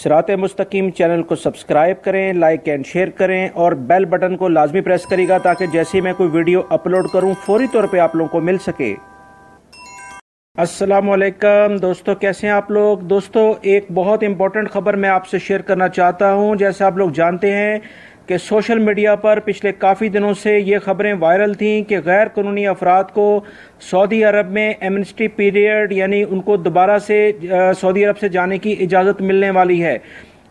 सिराते मुस्तकीम channel को subscribe करें, like and share करें और बेल बटन को लाजमी प्रेस करिएगा ताकि जैसे ही मैं कोई वीडियो अपलोड करूं फौरी तौर पे आप लोगों को मिल सके। अस्सलाम वालेकुम दोस्तों, कैसे हैं आप लोग। दोस्तों, एक बहुत इंपॉर्टेंट खबर मैं आपसे शेयर करना चाहता हूं। जैसे आप लोग जानते हैं कि सोशल मीडिया पर पिछले काफ़ी दिनों से ये खबरें वायरल थीं कि गैर कानूनी अफराद को सऊदी अरब में एमनेस्टी पीरियड यानी उनको दोबारा से सऊदी अरब से जाने की इजाज़त मिलने वाली है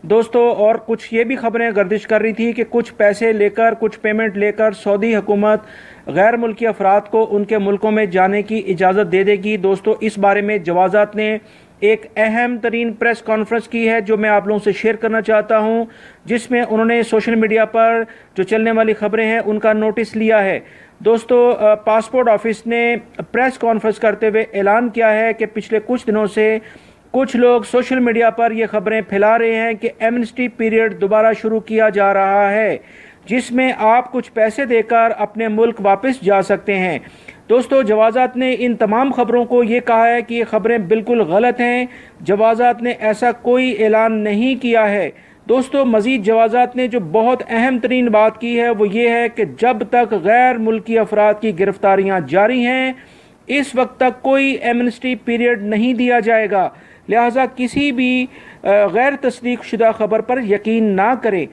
दोस्तों। और कुछ ये भी खबरें गर्दिश कर रही थी कि कुछ पैसे लेकर, कुछ पेमेंट लेकर सऊदी हुकूमत गैर मुल्की अफराद को उनके मुल्कों में जाने की इजाज़त दे देगी। दोस्तों, इस बारे में जवाज़ात ने एक अहम तरीन प्रेस कॉन्फ्रेंस की है जो मैं आप लोगों से शेयर करना चाहता हूं, जिसमें उन्होंने सोशल मीडिया पर जो चलने वाली खबरें हैं उनका नोटिस लिया है। दोस्तों, पासपोर्ट ऑफिस ने प्रेस कॉन्फ्रेंस करते हुए ऐलान किया है कि पिछले कुछ दिनों से कुछ लोग सोशल मीडिया पर यह खबरें फैला रहे हैं कि एमनेस्टी पीरियड दोबारा शुरू किया जा रहा है, जिसमें आप कुछ पैसे देकर अपने मुल्क वापस जा सकते हैं। दोस्तों, जवाज़ात ने इन तमाम खबरों को ये कहा है कि ये खबरें बिल्कुल गलत हैं। जवाज़ात ने ऐसा कोई ऐलान नहीं किया है। दोस्तों, मज़ीद जवाज़ात ने जो बहुत अहम तरीन बात की है वो ये है कि जब तक गैर मुल्की अफराद की गिरफ्तारियाँ जारी हैं इस वक्त तक कोई एमनेस्टी पीरियड नहीं दिया जाएगा। लिहाजा किसी भी गैर तस्दीक शुदा खबर पर यकीन ना करें।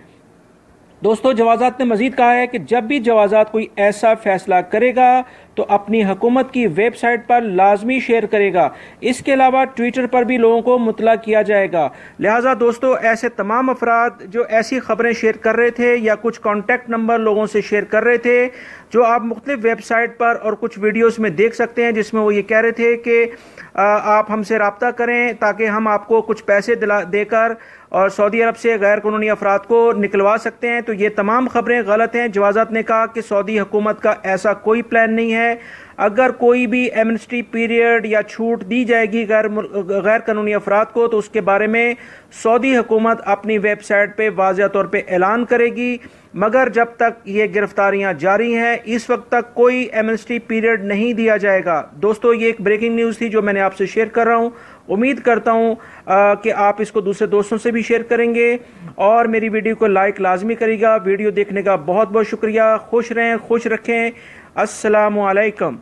दोस्तों, जवाज़ात ने मजीद कहा है कि जब भी जवाज़ात कोई ऐसा फैसला करेगा तो अपनी हुकूमत की वेबसाइट पर लाजमी शेयर करेगा। इसके अलावा ट्विटर पर भी लोगों को मुतला किया जाएगा। लिहाजा दोस्तों, ऐसे तमाम अफराद जो ऐसी खबरें शेयर कर रहे थे या कुछ कॉन्टैक्ट नंबर लोगों से शेयर कर रहे थे जो आप मुख्तलिफ वेबसाइट पर और कुछ वीडियोस में देख सकते हैं, जिसमें वो ये कह रहे थे कि आप हमसे रब्ता करें ताकि हम आपको कुछ पैसे देकर और सऊदी अरब से गैर कानूनी अफराद को निकलवा सकते हैं, तो ये तमाम खबरें गलत हैं। जवाज़ात ने कहा कि सऊदी हुकूमत का ऐसा कोई प्लान नहीं है। अगर कोई भी एमनेस्टी पीरियड या छूट दी जाएगी गैर कानूनी अफराद को तो उसके बारे में सऊदी हुकूमत अपनी वेबसाइट पे वाज़ेह तौर पे ऐलान करेगी, मगर जब तक ये गिरफ्तारियां जारी हैं इस वक्त तक कोई एमनेस्टी पीरियड नहीं दिया जाएगा। दोस्तों, ये एक ब्रेकिंग न्यूज़ थी जो मैंने आपसे शेयर कर रहा हूँ। उम्मीद करता हूँ कि आप इसको दूसरे दोस्तों से भी शेयर करेंगे और मेरी वीडियो को लाइक लाजमी करिएगा। वीडियो देखने का बहुत बहुत शुक्रिया। खुश रहें, खुश रखें। अस्सलामु अलैकुम।